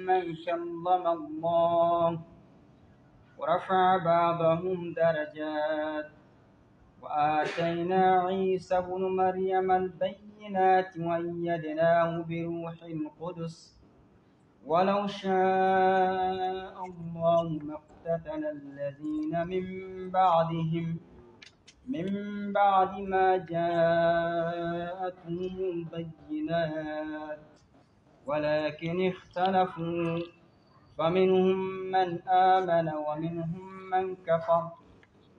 من كلم الله ورفع بعضهم درجات وآتينا عيسى ابن مريم البينات وأيدناه بروح القدس ولو شاء الله ما اقتتل الذين من بعد ما جاءتهم البينات ولكن اختلفوا فمنهم من آمن ومنهم من كفر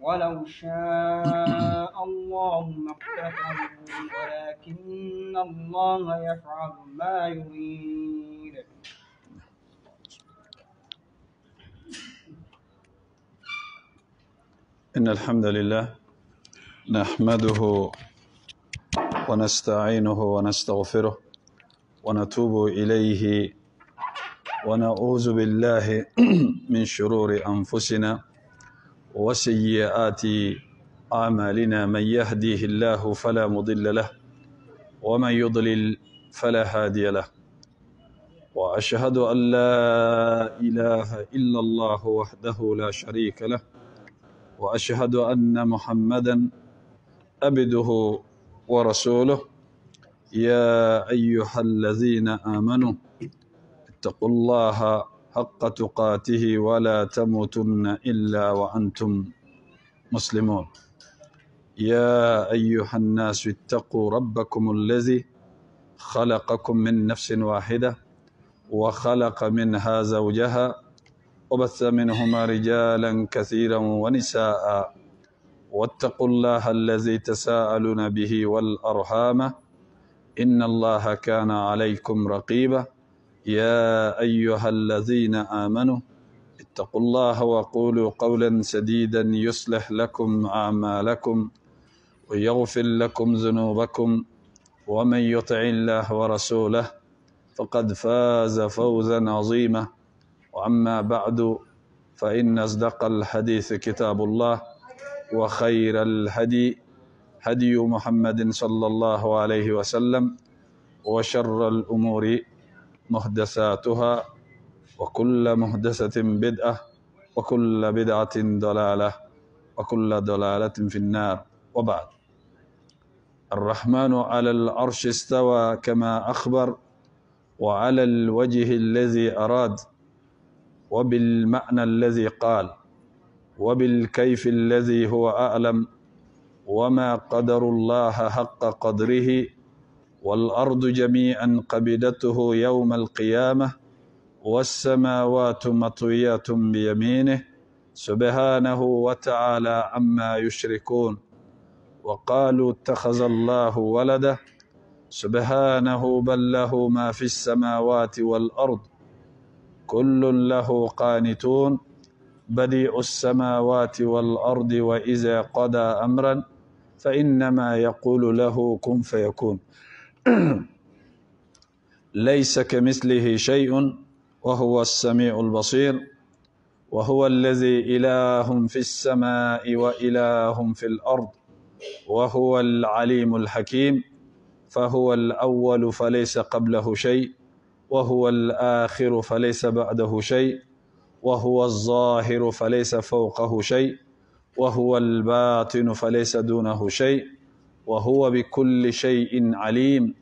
ولو شاء الله ما اقتتلوا ولكن الله يفعل ما يريد. إن الحمد لله نحمده ونستعينه ونستغفره ونتوب إليه ونعوذ بالله من شرور أنفسنا وسيئات أعمالنا. من يهديه الله فلا مضل له ومن يضلل فلا هادي له، وأشهد أن لا إله إلا الله وحده لا شريك له، وأشهد أن محمدا عبده ورسوله. يا أيها الذين آمنوا اتقوا الله حق تقاته ولا تموتن إلا وأنتم مسلمون. يا أيها الناس اتقوا ربكم الذي خلقكم من نفس واحدة وخلق منها زوجها وبث منهما رجالا كثيرا ونساء واتقوا الله الذي تساءلون به والأرحام إن الله كان عليكم رقيبا. يا أيها الذين آمنوا اتقوا الله وقولوا قولا سديدا يصلح لكم أعمالكم ويغفر لكم ذنوبكم، ومن يطع الله ورسوله فقد فاز فوزا عظيما. وأما بعد فإن أصدق الحديث كتاب الله وخير الهدي هدي محمد صلى الله عليه وسلم وشر الأمور محدثاتها وكل محدثة بدعة وكل بدعة ضلالة وكل ضلالة في النار. وبعد، الرحمن على العرش استوى كما أخبر وعلى الوجه الذي أراد وبالمعنى الذي قال وبالكيف الذي هو أعلم، وما قدر الله حق قدره، والأرض جميعا قبضته يوم القيامة والسماوات مطويات بيمينه سبحانه وتعالى عما يشركون. وقالوا اتخذ الله ولده سبحانه بل له ما في السماوات والأرض كل له قانتون بديع السماوات والأرض وإذا قضى أمرا فإنما يقول له كن فيكون. ليس كمثله شيء وهو السميع البصير، وهو الذي إله في السماء وإله في الأرض، وهو العليم الحكيم. فهو الأول فليس قبله شيء، وهو الآخر فليس بعده شيء، وهو الظاهر فليس فوقه شيء، وهو الباطن فليس دونه شيء، وهو بكل شيء عليم.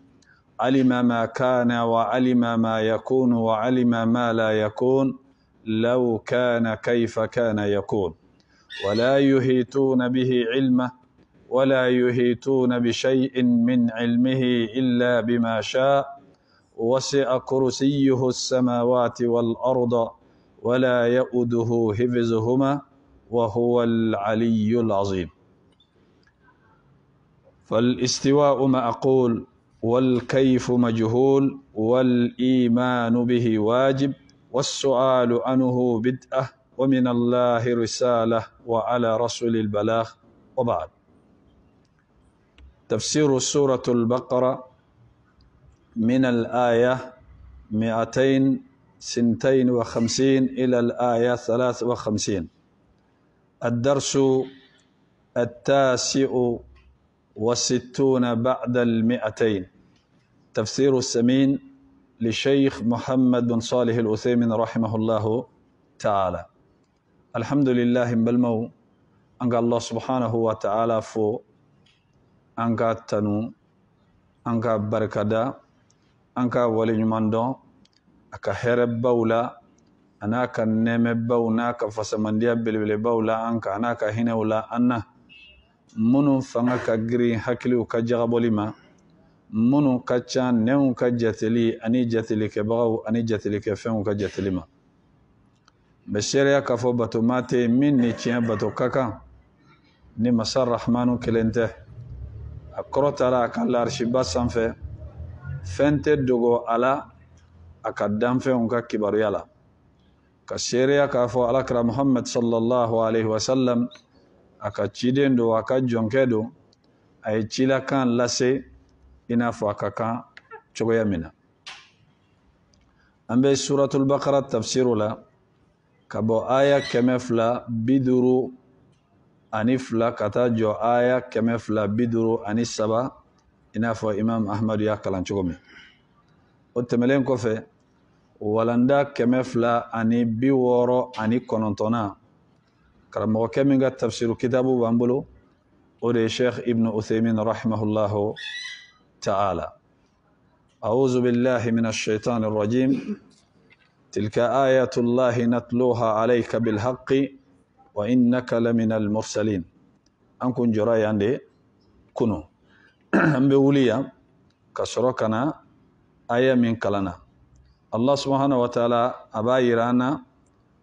علم ما كان وعلم ما يكون وعلم ما لا يكون لو كان كيف كان يكون. ولا يحيطون به علمه ولا يحيطون بشيء من علمه إلا بما شاء. وسع كرسيه السماوات والأرض ولا يؤوده حفظهما وهو العلي العظيم. فالاستواء معقول والكيف مجهول والإيمان به واجب والسؤال عنه بدعة ومن الله رسالة وعلى رسول البلاغ. وبعد، تفسير سورة البقرة من الآية 252 إلى الآية 53. الدرس 69 بعد 200. تفسير السمين للشيخ محمد بن صالح العثيمين رحمه الله تعالى. الحمد لله بالمو أنك الله سبحانه وتعالى فو أنك تنو أنك بركدا أنك ولي نماندو أكا هرب بولا أناك نيم بونا كفسمنديا بلبل بولا أنك أناك هنا ولا أنا منو فنك غري حكلي وكجغبولي ما منو كچان نيو كجتلي أني جتلي كبغو أني جتلي كفن كجتلي ما بشريا كفو باتو ماتي من نيچيان باتو كاكا ني مسار رحمانو كلنته أكروت على كالار شباس سنفه فنت دوغو على أكدام في أنك كبار يلا كشريا كفو على كرا محمد صلى الله عليه وسلم أكتشيدين دو أكجونكدو أي تشيلا كان لسي إنافو أكاكا چوغيا منا أمبي سورة البقرة تفسير لا كبو آية كمفلا بدرو أنفلا كتاجو آية كمفلا بدرو أنسبا إنافو إمام أحمد يا كلان چوغمي وتملين كوفي ولندا كمفلا أني بيورو أني كونونتونا كرمو كمينغا تفسير كتابو بامبلو ودي شيخ ابن عثيمين رحمه الله تعالى. أعوذ بالله من الشيطان الرجيم. تلك آيات الله نتلوها عليك بالحق وإنك لمن المرسلين. أنكم جراي عندي كنو أمبوليا كسركنا آية من كلنا الله سبحانه وتعالى أبايرانا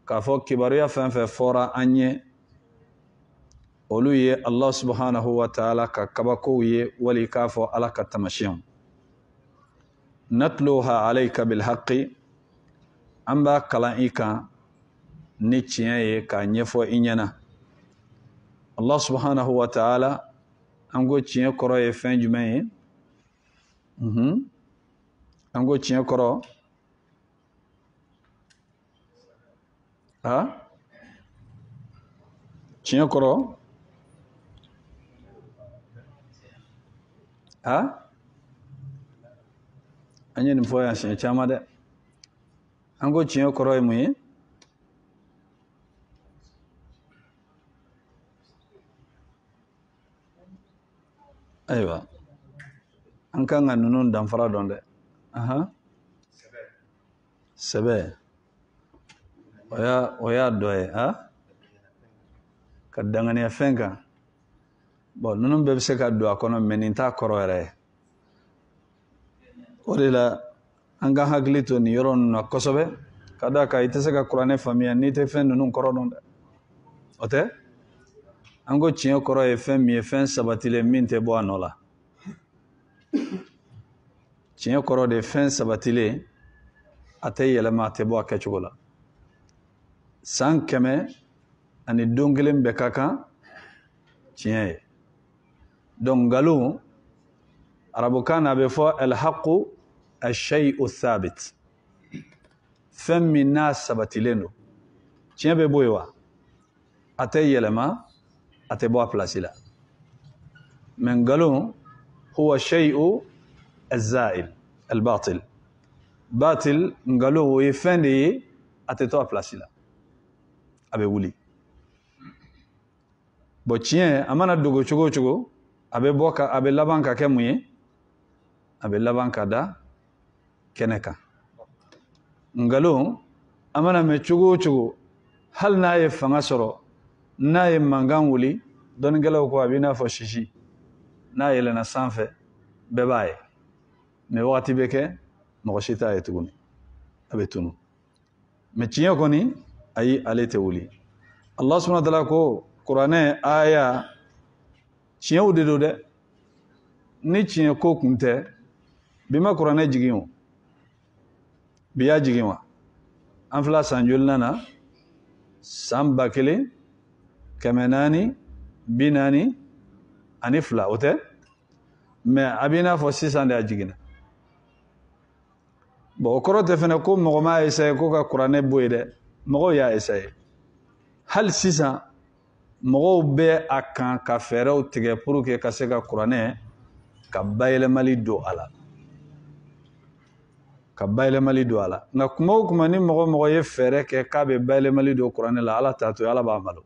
كفوك كباريا فنفى فورا أني ولوي الله سبحانه وتعالى ككبكوي ولي كافو على كتمشيهم نتلوها عليك بالحق أمبا كلايكا نيتشيا كنيفو إنينا الله سبحانه وتعالى أمغو تشيا كرو يفن جمعي أمغو تشيا كرو ها تشيا كرو ها أني نفوي أشين شامة ده أنكو تشيو كروي مي أيوة أنك نونون دامفرا دون ده أها سبع ويا دوي ها كدعاني أفنكا bon nunun bɛɛ bɛ se ka don a kɔnɔ mɛ nin t'a kɔrɔ yɛrɛ ye o de la an ka hakili to nin yɔrɔ ninnu na kosɛbɛ ka d'a kan i tɛ se ka kuranɛ faamuya n'i tɛ fɛn ninnu kɔrɔ dɔn dɛ o tɛ an ko tiɲɛ kɔrɔ ye fɛn min ye fɛn sabatilen min tɛ bɔ a nɔ la tiɲɛ kɔrɔ de ye fɛn sabatilen a tɛ yɛlɛma a tɛ bɔ a kɛcogo la san 100 ani don kelen bɛɛ ka kan tiɲɛ ye donc ngalon arabukan a bɛ fɔ alhaqu ashay'u thabit fɛn min n'a sabatilen don tiɲɛ bɛ bɔ yen wa a tɛ yɛlɛma a tɛ bɔ a place la mais ngalon huwa shay'u الزائل الباطل باطل ngalon o ye fɛn de ye a tɛ to a place la a bɛ wuli bon tiɲɛ a mana dogo cogo o cogo a bɛ laban ka kɛ mun ye a bɛ laban ka da kɛnɛ kan ngalon a mana mɛn cogo o cogo hali n'a ye fanga sɔrɔ n'a ye mankan wuli dɔnnikɛlaw ko a bɛ i n'a fɔ sisi n'a yɛlɛnna sanfɛ bɛɛ b'a ye mais wagati bɛ kɛ mɔgɔ si t'a ye tuguni a bɛ tunu mais tiɲɛ kɔni ayi ale tɛ wuli Allah subhanahu wa ta'ala ko kuranɛ aya tiɲɛw de don dɛ ni tiɲɛ ko kun tɛ bi ma kuranɛ jigin o bi y'a jigin wa an fila san joli nana san 1442 o tɛ mais a b'i n'a fɔ sisan de a jiginna bon o kɔrɔ tɛ fɛnɛ ko mɔgɔ m'a essayer ko ka kuranɛ bɔ yen dɛ mɔgɔw y'a essayer hali sisan mɔgɔw bɛ a kan ka fɛɛrɛw tigɛ pour que ka se ka kuranɛ ka bayɛlɛmali don a la ka bayɛlɛmali don a la nka kuma o kuma ni mɔgɔ ye fɛɛrɛ kɛ k'a bɛ bayɛlɛmali don kuranɛ la ala t'a to ala b'a malo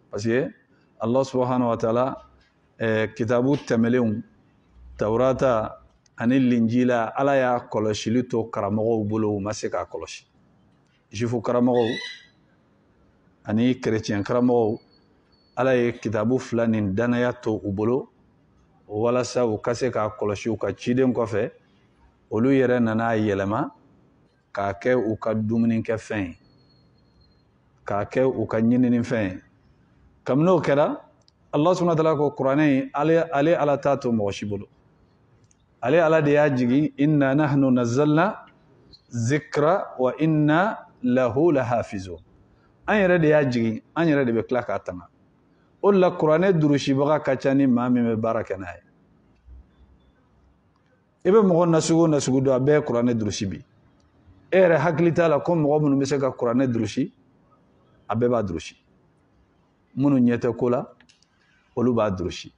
parce que Allah subhanahu wa ta'ala kitabu tɛmɛlenw Taurata ani Linjila ala y'a kɔlɔsili to karamɔgɔw bolo u ma se k'a kɔlɔsi jufu karamɔgɔw ani chrétien karamɔgɔw ala ye kitabu fila nin danaya to u bolo walasa u ka se k'a kɔlɔsi u ka ciden kɔfɛ olu yɛrɛ nana yɛlɛma k'a kɛ u ka dumunikɛfɛn ye k'a kɛ u ka ɲininifɛn ye kabini o kɛra Allah subhanahu wa ta'ala ko kuranɛ ale ala t'a to mɔgɔ si bolo ale ala de y'a jigi inna nahnu nazzalna zikra wa inna lahu lahafizun an yɛrɛ de y'a jigi an yɛrɛ de bɛ tila k'a tanga o la kuranɛ durusibaga ka ca ni maa min bɛ baara kɛ n'a ye i bɛ mɔgɔ nasugu dɔn a bɛɛ ye kuranɛ durusi bi e yɛrɛ hakili t'a la ko mɔgɔ minnu bɛ se ka kuranɛ durusi a bɛɛ b'a durusi minnu ɲɛ tɛ ko la olu b'a durusi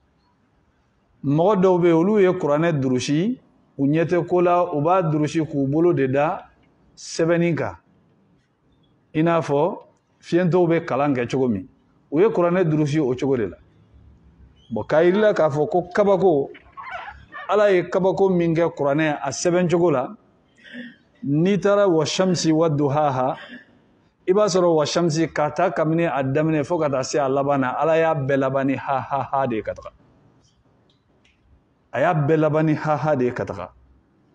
mɔgɔ dɔw bɛ yen olu ye kuranɛ durusi u ɲɛ tɛ ko la u b'a durusi k'u bolo de da sɛbɛnni kan i n'a fɔ fiyɛntɔw bɛ kalan kɛ cogo min u ye kuranɛ durusi o cogo de la bon k'a yir'i la k'a fɔ ko kabako ala ye kabako min kɛ kuranɛ a sɛbɛn cogo la n'i taara wa shamsi wa duhaha i b'a sɔrɔ wa shamsi k'a ta kabini a daminɛ fo ka taa se a laban na ala y'a bɛɛ laban ni ha de ye ka taga a y'a bɛɛ laban ni ha de ye ka taga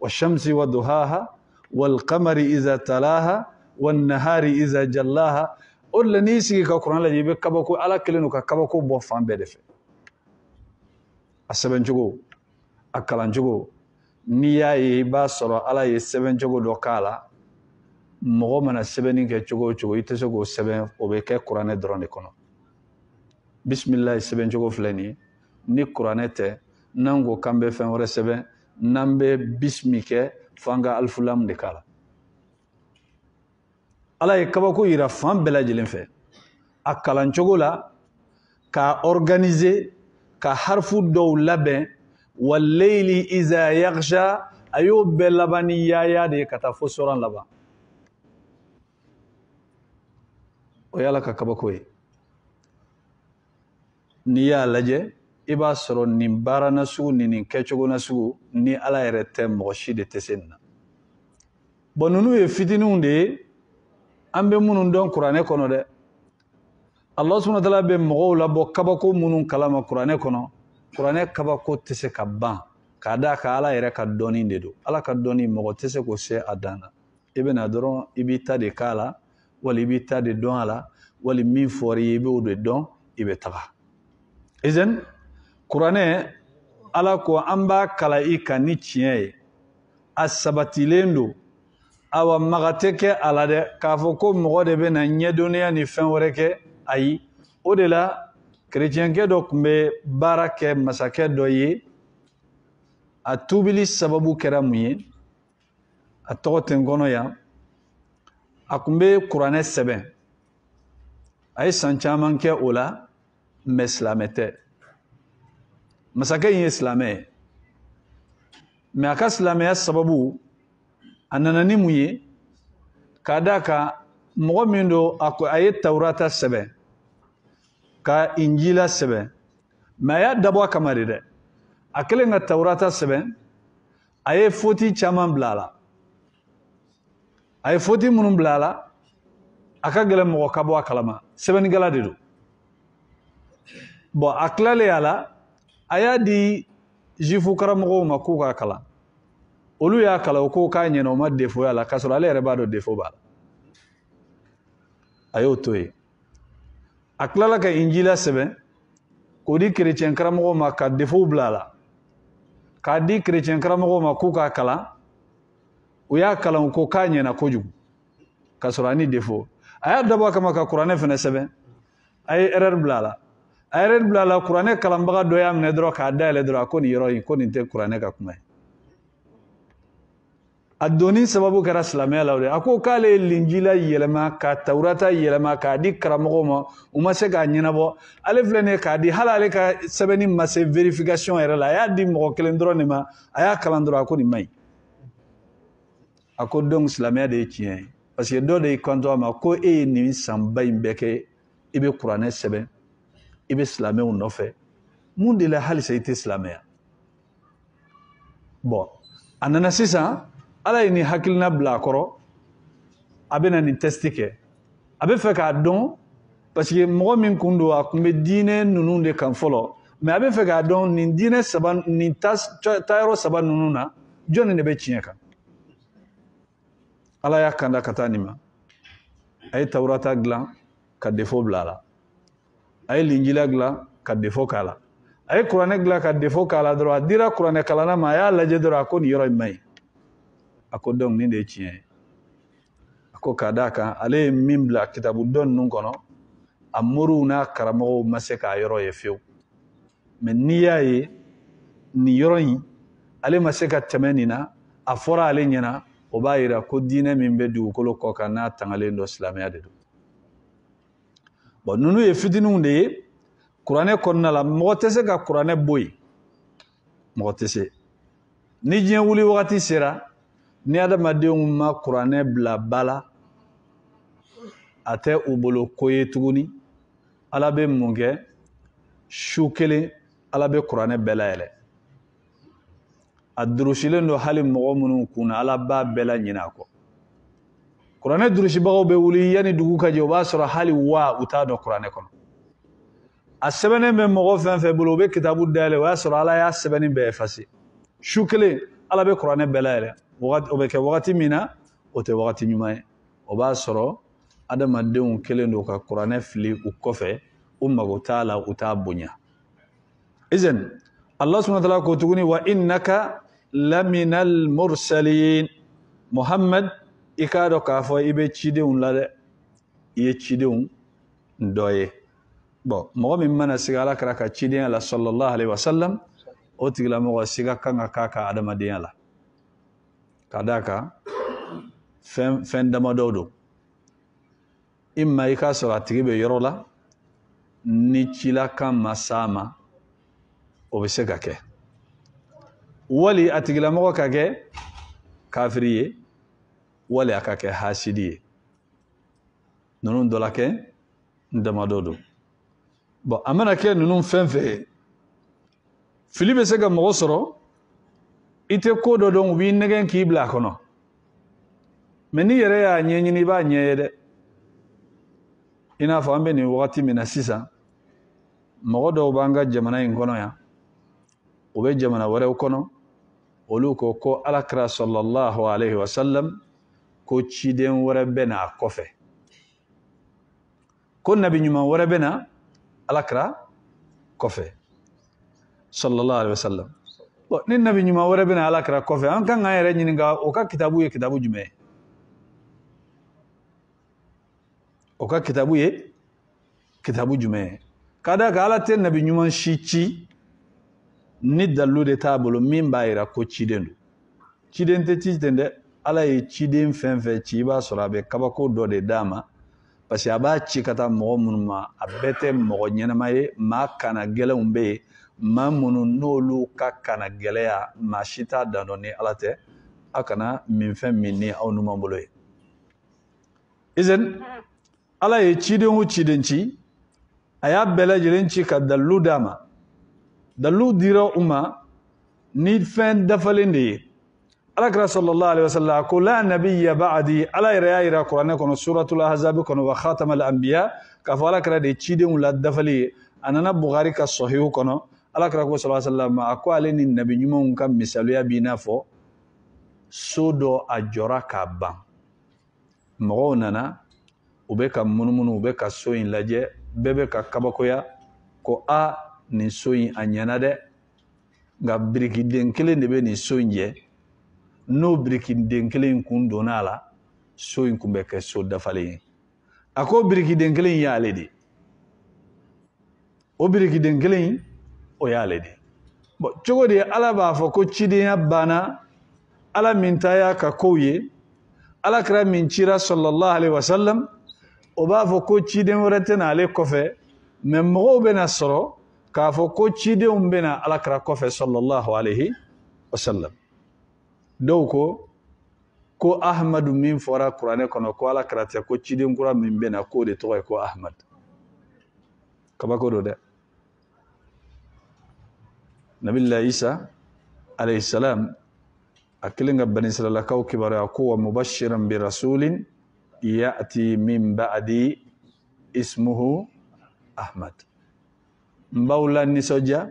wa shamsi wa duhaha wal qamari iza talaha wan nahari iza jallaha o de la n'i sigi ka kuranɛ lajɛ i bɛ kabako ala kelen don ka kabako bɔ fan bɛɛ de fɛ a sɛbɛn cogo a kalan cogo n'i y'a ye i b'a sɔrɔ ala ye sɛbɛn cogo dɔ k'a la mɔgɔ mana sɛbɛnni kɛ cogo o cogo i tɛ se k'o sɛbɛn o bɛ kɛ kuranɛ dɔrɔn de kɔnɔ bisimilayi sɛbɛn cogo filɛ nin ye ni kuranɛ tɛ n'an ko k'an bɛ fɛn wɛrɛ sɛbɛn n'an bɛ bisimi kɛ f'an ka alifulam de k'a la ala ye kabako yira fan bɛɛ lajɛlen fɛ a kalan cogo la k'a organiser ka harifu dɔw labɛn wallayli iza yaghsha a y'o bɛɛ laban ni yaaya de ye ka taa fo sɔrɔn laban o y'ala ka kabako ye n'i y'a lajɛ i b'a sɔrɔ nin baara nasugu nin kɛcogo nasugu ni ala yɛrɛ tɛ mɔgɔ si de tɛ se nin na bon ninnu ye fitininw de ye an bɛ minnu dɔn kuranɛ kɔnɔ dɛ Allah subhanahu wa ta'ala bɛ mɔgɔw labɔ kabako minnu kalama kuranɛ kɔnɔ kuranɛ kabako tɛ se ka ban k'a d'a kan ala yɛrɛ ka dɔnni de don ala ka dɔnni mɔgɔ tɛ se k'o se a dan na i bɛ na dɔrɔn i b'i ta de k'a la wali i b'i ta de dɔn a la wali min fɔra i ye i b'o de dɔn i bɛ taga izan kuranɛ ala ko an b'a kala i kan ni tiɲɛ ye a sabatilen don awa maga tɛ kɛ a la dɛ k'a fɔ ko mɔgɔ de bɛ na ɲɛdɔnniya ni fɛn wɛrɛ kɛ ayi o de la kerecɛnkɛ dɔ tun bɛ baara kɛ masakɛ dɔ ye a tubili sababu kɛra mun ye a tɔgɔ tɛ n kɔnɔ yan a tun bɛ kuranɛ sɛbɛn a ye san caman kɛ o la mɛ silamɛ tɛ masakɛ in ye silamɛ ye mɛ a ka silamɛya sababu a nana ni mun ye k'a d'a kan mɔgɔ min don a ye Taurata sɛbɛn ka Injila sɛbɛn mɛ a y'a dabɔ a kama de dɛ a kɛlen ka Taurata sɛbɛn a ye foti caman bila a la a ye foti minnu bila a la a ka gɛlɛn mɔgɔ ka bɔ a kalama sɛbɛnnikɛla de don bon a tilalen a la a y'a di jufu karamɔgɔw ma k'u k'a kalan olu y'a kalan o ko k'a ɲɛna o ma défaut y'a la k'a sɔrɔ ale yɛrɛ b'a dɔn défaut b'a la a y'o to yen a tilala ka Injila sɛbɛn k'o di chrétien karamɔgɔw ma ka défaut bila a la k'a di chrétien karamɔgɔw ma k'u k'a kalan u y'a kalan o ko k'a ɲɛna kojugu k'a sɔrɔ a ni défaut a y'a dabɔ a kama ka kuranɛ fana sɛbɛn a ye erreur bila a la a ye erreur bila a la kuranɛ kalanbaga dɔ y'a minɛ dɔrɔn k'a dayɛlɛ dɔrɔn a ko nin yɔrɔ in ko nin tɛ kuranɛ ka kuma ye a donni sababu kɛra silamɛya la o de a ko k'ale ye Linjila yɛlɛma ka Taurata yɛlɛma k'a di karamɔgɔw ma u ma se k'a ɲɛnabɔ ale filɛ nin ye k'a di hali ale ka sɛbɛnni ma se vérification yɛrɛ la a y'a di mɔgɔ kelen dɔrɔn de ma a y'a kalan dɔrɔn a ko nin man ɲi a ko donc silamɛya de ye tiɲɛ ye parce que dɔ de y'i kanto a ma ko e ye nin sanba in bɛɛ kɛ i bɛ kuranɛ sɛbɛn i bɛ silamɛw nɔfɛ mun de la halisa i tɛ silamɛya bon a nana sisan ala ye nin hakilina bila a kɔrɔ a bɛna nin testi kɛ a bɛ fɛ k'a dɔn parce que mɔgɔ min kun don a kun bɛ diinɛ ninnu de kan fɔlɔ mais a bɛ fɛ k'a dɔn nin diinɛ saba nin taayɔrɔ saba ninnu na jɔnni de bɛ tiɲɛ kan ala y'a kanda ka taa nin ma a ye tawurata dilan ka defo bila a la a ye linjila dilan ka defo k'a la a ye kuranɛ dilan ka defo k'a la dɔrɔn a dira kuranɛ kalanna ma a y'a lajɛ dɔrɔn a ko nin yɔrɔ in man ɲi a ko donc nin de ye tiɲɛ ye a ko k'a d'a kan ale ye min bila kitabu dɔn ninnu kɔnɔ a moriw n'a karamɔgɔw ma se k'a yɔrɔ ye fiyewu mais n'i y'a ye nin yɔrɔ in ale ma se ka tɛmɛ nin na a fɔra ale ɲɛna o b'a yira ko diinɛ min bɛ dugukolo kɔ kan n'a tangalen don silamɛya de don bon ninnu ye fitininw de ye kuranɛ kɔnɔna la mɔgɔ tɛ se ka kuranɛ bɔ yen mɔgɔ tɛ se ni diɲɛ wuli wagati sera ni adamadenw ma kuranɛ bila ba la a tɛ u bolo ko ye tuguni ala bɛ mun kɛ su kelen ala bɛ kuranɛ bɛɛ layɛlɛ a durusilen don hali mɔgɔ minnu kunna ala b'a bɛɛ la ɲinɛ a kɔ kuranɛ durusibagaw bɛ wuli yanni dugu ka jɛ o b'a sɔrɔ hali wa u t'a dɔn kuranɛ kɔnɔ a sɛbɛnnen bɛ mɔgɔ fɛn fɛn bolo u bɛ kitabu dayɛlɛ o y'a sɔrɔ ala y'a sɛbɛnni bɛɛ effacer su kelen ala bɛ kuranɛ bɛɛ layɛlɛ o bɛ kɛ wagati min na o tɛ wagati ɲuman ye o b'a sɔrɔ adamadenw kelen don ka kuranɛ fili u kɔfɛ u mago t'a la u t'a bonya izan Allah subhanahu wa ta'ala ko tuguni wa innaka laminal mursalin Muhammad i k'a dɔn k'a fɔ i bɛ cidenw la dɛ i ye cidenw dɔ ye bon mɔgɔ min mana siga ala kɛra ka cidenya la sallallahu alaihi wasallam o tigilamɔgɔ siga kan ka k'a ka adamadenya la ka d'a kan fɛn damadɔ don imma i k'a sɔrɔ a tigi bɛ yɔrɔ la ni cilakan ma s'a ma o bɛ se ka kɛ wali a tigilamɔgɔ ka kɛ kafiri ye wali a ka kɛ hasidi ye ninnu dɔ la kɛ damadɔ don bon a mana kɛ ninnu fɛn fɛn ye fili bɛ se ka mɔgɔ sɔrɔ i tɛ ko dɔ dɔn u b'i nɛgɛn k'i bila a kɔnɔ mais n'i yɛrɛ y'a ɲɛɲini i b'a ɲɛ ye dɛ i n'a fɔ an bɛ nin wagati min na sisan mɔgɔ dɔw b'an ka jamana in kɔnɔ yan u bɛ jamana wɛrɛw kɔnɔ olu ko alakira sallallahu alaihi wasallam ko ciden wɛrɛ bɛ na a kɔfɛ ko nabi ɲuman wɛrɛ bɛ na alakira kɔfɛ sallallahu alaihi wasallam bon ni nabi ɲuman wɛrɛ bɛ na alakira kɔfɛ an kan k'an yɛrɛ ɲininka o ka kitabu ye kitabu jumɛn ye o ka kitabu ye kitabu jumɛn ye ka d'a kan ala tɛ nabi ɲuman si ci ni dalilu de t'a bolo min b'a yira ko ciden don ciden tɛ ci ten dɛ ala ye ciden fɛn fɛn ci i b'a sɔrɔ a bɛ kabako dɔ de d'a ma parce que a b'a ci ka taa mɔgɔ minnu ma a bɛɛ tɛ mɔgɔ ɲɛnama ye maa kana gɛlɛnw bɛ yen maa minnu n'olu ka kana gɛlɛya maa si t'a dan dɔn ni ala tɛ a kana min fɛn min ni aw numan bolo ye izan ala ye ciden o ciden ci a y'a bɛɛ lajɛlen ci ka dalilu d'a ma dalilu dira u ma ni fɛn dafalen de ye alakira sallallahu alaihi wasallam ko la nabiyya ba'di ala yɛrɛ y'a yira kuranɛ kɔnɔ suratul ahzab kɔnɔ wa khatamal anbiya k'a fɔ alakira de ye cidenw la dafali ye a nana Bukhari ka sahihu kɔnɔ alakira ko sallallahu alaihi wasallam a ko ale ni nabi ɲumanw ka misaliya b'i n'a fɔ so dɔ a jɔra k'a ban mɔgɔw nana u bɛ ka munumunu u bɛ ka so in lajɛ bɛɛ bɛ ka kabakoya ko nin so in a ɲɛna dɛ nka birikiden kelen de bɛ nin so in jɛ n'o birikiden kelen in kun donna a la so in kun bɛ kɛ so dafalen ye a ko birikiden kelen in y'ale de o birikiden kelen in o y'ale de bon cogo di ala b'a fɔ ko cidenya banna ala min ta y'a ka kow ye alakira min cira sallallahu alaihi wasallam o b'a fɔ ko ciden wɛrɛ tɛ n'ale kɔfɛ mais mɔgɔw bɛna sɔrɔ k'a fɔ ko cidenw bɛna alakira kɔfɛ sallallahu alaihi wasallam dɔw ko ko ahmadu min fora qur'ane kono ko ala karate ko ciden kura min bena ko de to ko ahmad kabako do de nabillahi isa alayhi salam akilinga bani israila kaw kibara ko wa mubashiran bi rasulin ya'ti min ba'di ismuhu ahmad mbawla ni soja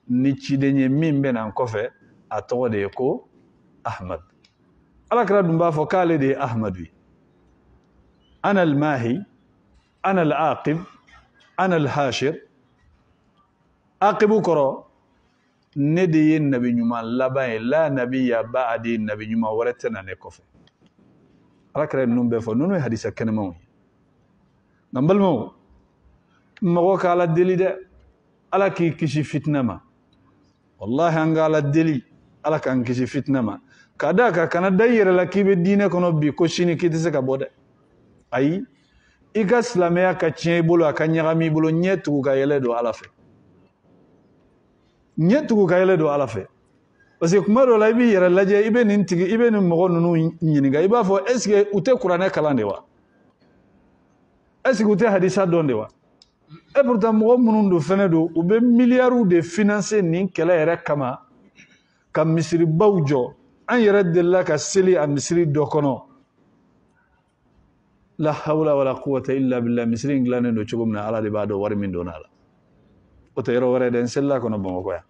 ni cidenye min bena kofe ato de ko ahmad ala kira dumba fo kale de ahmad wi ana al-mahi ana al-aqib ana al-hashir aqibu koro ne de yen nabi nyuma labay la nabiyya ba'di nabi nyuma waratana ne kofe ala kira numbe fo nonu hadisa kenema ngambal mo mago kala deli de ala ki kishi fitnama wallahi angala deli ala kan kishi fitnama kada ka kana dayere la kibe dine kono bi ko shini kitise ka bode ay iga islameya ka cien bolo akanya mi bolo nyetu ka yele do ala fe nyetu ka yele do ala fe parce que kuma do la bi yere laje ibe nin tigi ibe nin mogo nunu nyiniga iba fo est ce que ute qur'ane kalande wa est ce que ute hadisa donde wa et pourtant mogo munun do fene do ube milliards de financer nin kala yere kama kam misri bawjo an yere de la ka seli a misri do kono la hawla wala quwwata illa billah misri inglane do chugumna ala de bado war min donala o to yero wore den sella kono bongo ko ya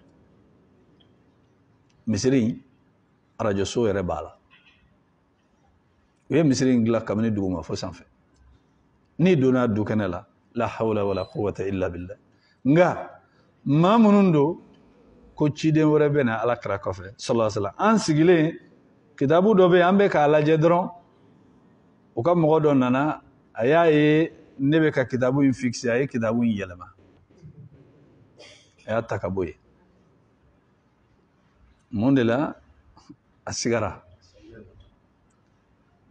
misri radio so yere bala we misri ingla kamani duguma fo sanfe ni dona du kanala la hawla wala quwwata illa billah nga mamunundo ko ciden wore bena ala kra kofe sallallahu alaihi wasallam an sigile kitabu dobe ambe ka ala jedron o ka mogo do nana ayaye nebe ka kitabu in fixe ay kitabu in yelema aya takaboye mondela asigara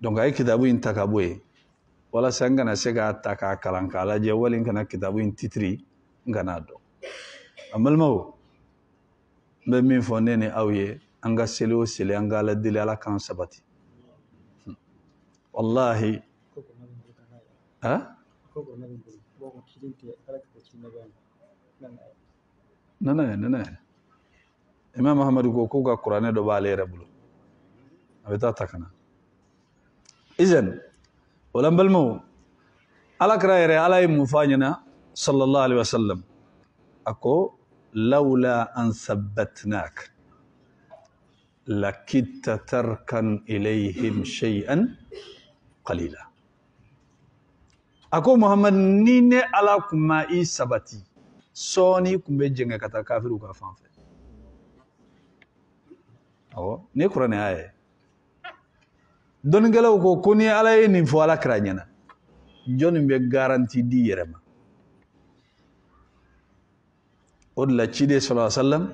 donc ay kitabu in takaboye wala sangana sega taka kalanka ala je walin kana kitabu in titri ngana do amalmo be min fo nene awye anga selo sele anga la dile ala kan sabati wallahi ha nana imam ahmad ko ga qur'ane do bale rabulu abeta takana idan wala balmo ala kraire ala mufanyana sallallahu alaihi wasallam ako لولا أن ثبتناك لكدت تركن إليهم شيئا قليلا أكو محمد نيني على كما إي سبتي سوني كم بيجنغ كتا كافر وكافان في أو نيكورا نهاية دونغلا وكو كوني على ينفو على كرانينا جون بي غارانتي دي يرما odla cide sallallahu alaihi wasallam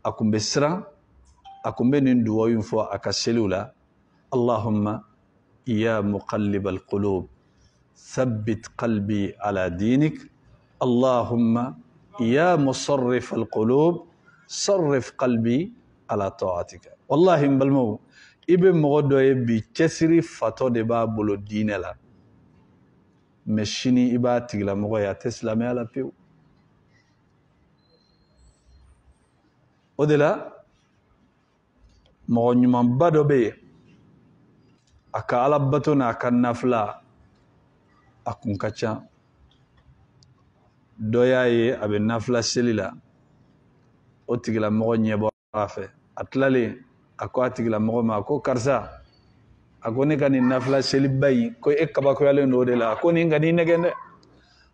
akumbe sira akumbe nin duwa yunfo akaselula allahumma ya muqallibal qulub thabbit qalbi ala dinik allahumma ya musarrifal qulub sarrif qalbi ala ta'atika wallahi balmo ibe mogodo e bi cesiri fato de ba bolo dinela meshini iba tigla mogo ya teslame ala piu odela mo nyuma bado be aka ala bato na kan nafla akun kacha doyaye abe nafla selila o tigila mo nyebo afe atlale akwa tigila mo ma ko karsa akoni kan nafla selibay ko ekaba ko yale no dela akoni ngani negende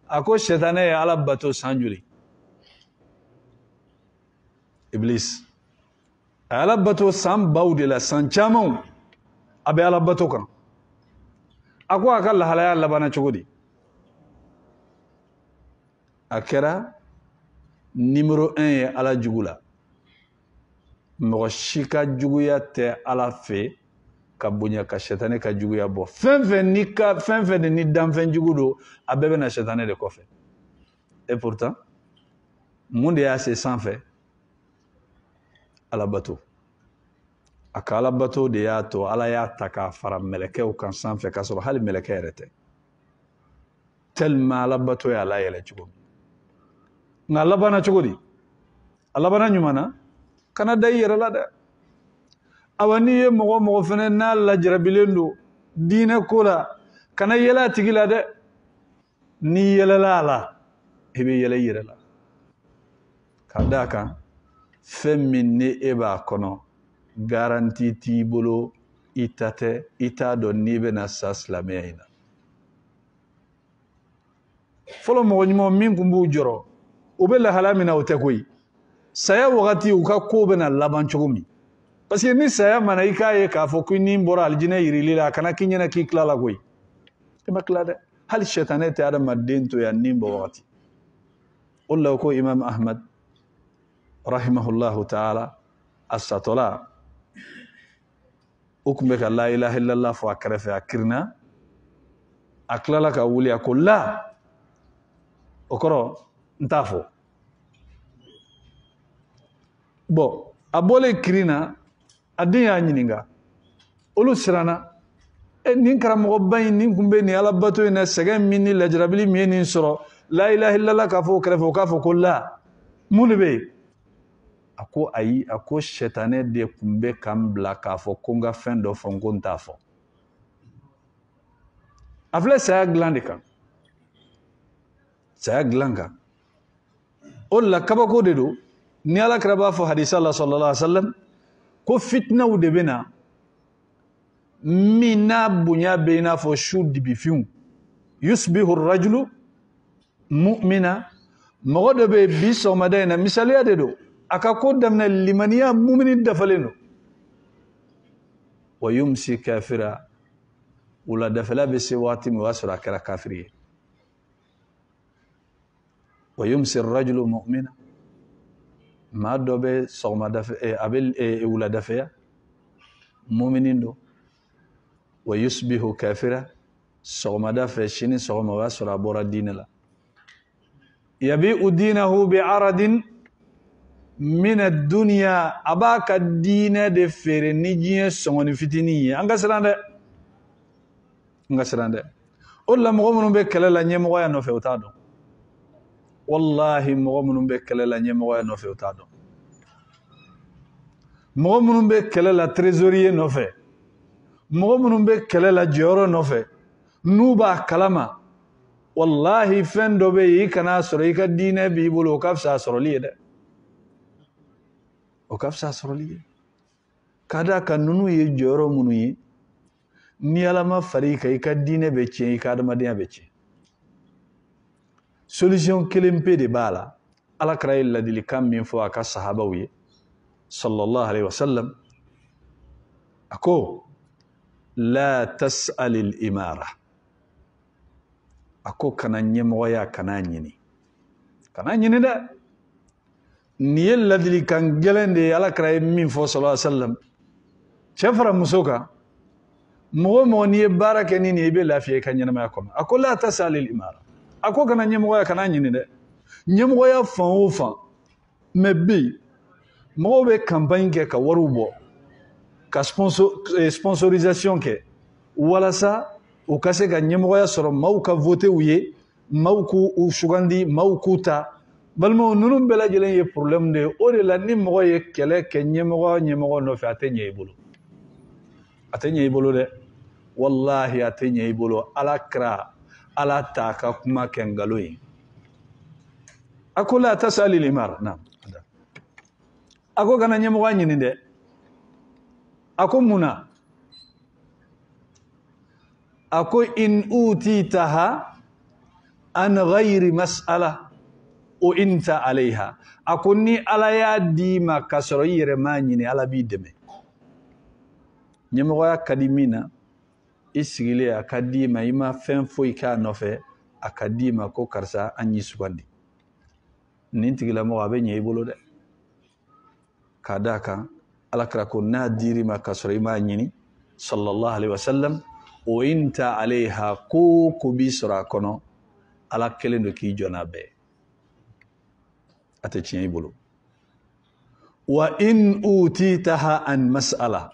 ako shetane ala bato sanjuli iblis ala bato sam bawde la sanchamo abe ala bato kan ako akalla halaya labana chogodi akera numéro 1 ala jugula mo shika juguya te ala fe ka bonya ka shetane ka juguya bo fenfen ni damfen jugudo abebe na shetane de kofe et pourtant monde ya c'est sans fait ala bato a ka alabato de y'a to ala y'a ta k'a fara mɛlɛkɛw kan sanfɛ k'a sɔrɔ hali mɛlɛkɛ yɛrɛ tɛ tellement alabato ye ala yɛlɛ cogo min nka a labanna cogo di a labanna ɲuman na kana da i yɛrɛ la dɛ awa n'i ye mɔgɔ mɔgɔ fɛnɛ n'a lajarabilen don diinɛ ko la kana yɛlɛ a tigi la dɛ n'i yɛlɛla a la i bɛ yɛlɛ i yɛrɛ la ka d'a kan fɛn min ni e b'a kɔnɔ garanti t'i bolo i ta tɛ i t'a dɔn n'i bɛna sa silamɛya in na fɔlɔ mɔgɔ ɲuman min tun b'u jɔrɔ u bɛ lahala min na o tɛ koyi saya wagati u ka ko bɛna laban cogo min parce que ni saya mana i k'a ye k'a fɔ ko ni bɔra alijinɛ yirili la a kana k'i ɲɛna k'i tila la koyi i ma tila dɛ hali sɛtanɛ tɛ adamaden to yan nin bɔ wagati o la ko imam ahmad rahimahullahu ta'ala a satɔla o tun bɛ ka la ilaha illallah fɔ a kɛrɛfɛ a kirina a tilala ka wuli a ko la o kɔrɔ n t'a fɔ bon a bɔlen kirinna a den y'a ɲininka olu siranna nin karamɔgɔba in nin tun bɛ nin alabato in na sɛgɛn min ni lajarabili min ye nin sɔrɔ la ilaha illallah k'a fɔ o kɛrɛfɛ o k'a fɔ ko la mun de bɛ yen a ko ayi a ko sɛtanɛ de tun bɛ k'an bila k'a fɔ ko n ka fɛn dɔ fɔ n ko n t'a fɔ a filɛ saya dilan de kan saya dilan kan o de la kabako de don ni alakira b'a fɔ hadisa la sallallahu alaihi wa sallam ko fitinaw de bɛ na min n'a bonya bɛ i n'a fɔ su dibifinw yusbihu rajulu mu'mina mɔgɔ dɔ bɛ bi sɔgɔmada in na misaliya de don a ka ko daminɛ limaniya mumini dafalen don wa yumsi kafira wuladafɛla bɛ se waati min o y'a sɔrɔ a kɛra kafiri ye wa yumsi rajulu mu'mina maa dɔ bɛ sɔgɔmadafɛ a bɛ wuladafɛya mumini don wa yusbihu kafira sɔgɔmada fɛ sini sɔgɔma o y'a sɔrɔ a bɔra diinɛ la yabi'u diinahu bi'aradin min ad-dunya a b'a ka diinɛ de feere ni diɲɛ sɔngɔni fitinin ye an ka siran dɛ n ka siran dɛ o de la mɔgɔ minnu bɛ kɛlɛ la ɲɛmɔgɔya nɔfɛ o t'a dɔn wallahi mɔgɔ minnu bɛ kɛlɛ la ɲɛmɔgɔya nɔfɛ o t'a dɔn mɔgɔ minnu bɛ kɛlɛ la trésorier nɔfɛ mɔgɔ minnu bɛ kɛlɛ la jɔyɔrɔ nɔfɛ n'u b'a kalama wallahi fɛn dɔ bɛ yen i kana sɔrɔ i ka diinɛ b'i bolo o ka fisa a sɔrɔli ye dɛ o ka fisa a sɔrɔli ye ka d'a kan ninnu ye jɔyɔrɔ minnu ye ni ala ma fari i kan i ka diinɛ bɛ tiɲɛ i ka adamadenya bɛ tiɲɛ solution kelen pe de b'a la alakira ye ladilikan min fɔ a ka sahabaw ye sallallahu alaihi wasallam a ko la tas'al al-imara a ko kana ɲɛmɔgɔya kana ɲini dɛ nin ye ladilikan gɛlɛn de ye alakira ye min fɔ sallallahu alaihi wasallam cɛ fara muso kan mɔgɔ mɔgɔ n'i ye baara kɛ ni nin i bɛ lafiya i ka ɲɛnamaya kɔnɔ a ko la tas'al al-imara a ko kana ɲɛmɔgɔya kana ɲini dɛ ɲɛmɔgɔya fan o fan mɛ bi mɔgɔw bɛ campagne kɛ ka wariw bɔ ka sponsorisation kɛ walasa u ka se ka ɲɛmɔgɔya sɔrɔ maaw ka votew ye maaw k'u sugandi maaw k'u ta balimaw ninnu bɛɛ lajɛlen ye problème de ye o de la ni mɔgɔ ye kɛlɛ kɛ ɲɛmɔgɔ nɔfɛ a tɛ ɲɛ i bolo a tɛ ɲɛ i bolo dɛ wallahi a tɛ ɲɛ i bolo alakira ala t'a ka kuma kɛ nkalon ye a ko la tas'al al-imara naam a ko kana ɲɛmɔgɔya ɲini dɛ a ko mun na a ko in utitaha an ghayri mas'ala o inta alayha a ko ni ala y'a di ma ka sɔrɔ i yɛrɛ m'a ɲini ala b'i dɛmɛ ɲɛmɔgɔya ka di min na i sigilen a ka di ma i ma fɛn foyi k'a nɔfɛ a ka di ma ko karisa an y'i sugandi nin tigilamɔgɔ a bɛ ɲɛ i bolo dɛ k'a d'a kan alakira ko n'a dir'i ma ka sɔrɔ i m'a ɲini sallallahu alaihi wasallam o inta alayha ko b'i sɔrɔ a kɔnɔ ala kelen don k'i jɔ n'a bɛɛ a tɛ tiɲɛ i bolo wa in utitaha an mas'ala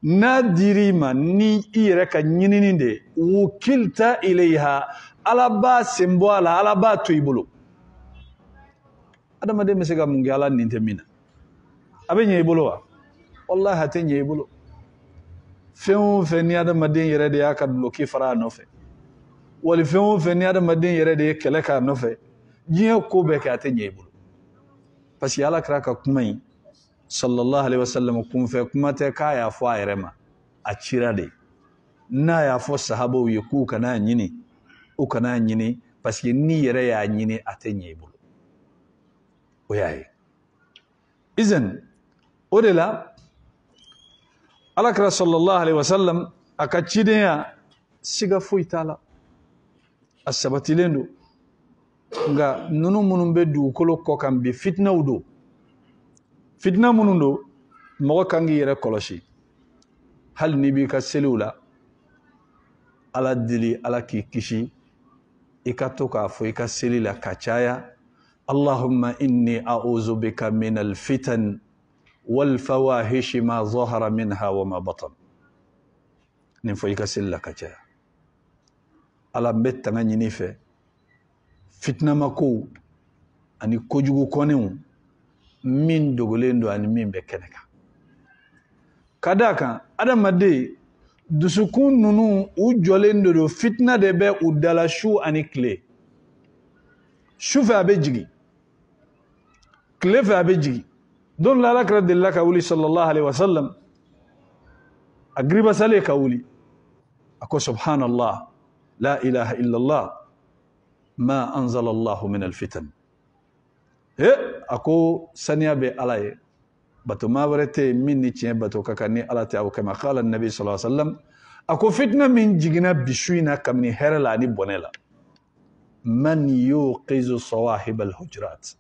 n'a dir'i ma ni i yɛrɛ ka ɲinini de wukilta ilayha ala b'a sen bɔ a la ala b'a to i bolo adamaden bɛ se ka mun kɛ ala nin tɛ min na a bɛ ɲɛ i bolo wa wallahi a tɛ ɲɛ i bolo fɛn o fɛn ni adamaden yɛrɛ de y'a ka duloki fara a nɔfɛ wali fɛn o fɛn ni adamaden yɛrɛ de ye kɛlɛ k'a nɔfɛ diɲɛ ko bɛɛ kɛ a tɛ ɲɛ i bolo parce que ala kɛra ka kuma in sallallahu alaihi wasallam kunfɛ kuma tɛ k'a y'a fɔ a yɛrɛ ma a cira de n'a y'a fɔ sahabaw ye k'u kana ɲini u kana ɲini parce que ni yɛrɛ y'a ɲini a tɛ ɲɛ i bolo o y'a ye izan o de la ala kɛra sallallahu alaihi wasallam a ka cidenya siga foyi t'a la a sabatilen don nka ninnu minnu bɛ dugukolo kɔ kan bi fitinaw don fitina minnu don mɔgɔ kan k'i yɛrɛ kɔlɔsi hali n'i b'i ka seliw la ala deli ala k'i kisi i ka to k'a fɔ i ka seli la ka caya allahumma inni a'udhu bika min alfitan wal fawahish ma zahara minha wa ma batan nin fɔ i ka seli la ka caya ala n bɛ tanga ɲini fɛ fitinama kow ani kojugu kɔnɛw min dogolen don ani min bɛ kɛnɛ kan ka d'a kan adamaden dusukun ninnu u jɔlen don fitina de bɛ u dala su ani tile su fɛ a bɛ jigin tile fɛ a bɛ jigin don la ala kɛra delila ka wuli sallallahu alaihi wasallam a giriba sale ka wuli a ko subhanallah la ilaha illallah ma anzala allahu min alfitan a ko saniya bɛ ala ye bato maa wɛrɛ tɛ min ni tiɲɛ bato ka kan ni ala tɛ aw kama qala nabi sallallahu alaihi wasallam a ko fitina min jiginna bisu in na kabini hɛrɛ la ani bɔnɛ la man yuqizu sawahib alhujurat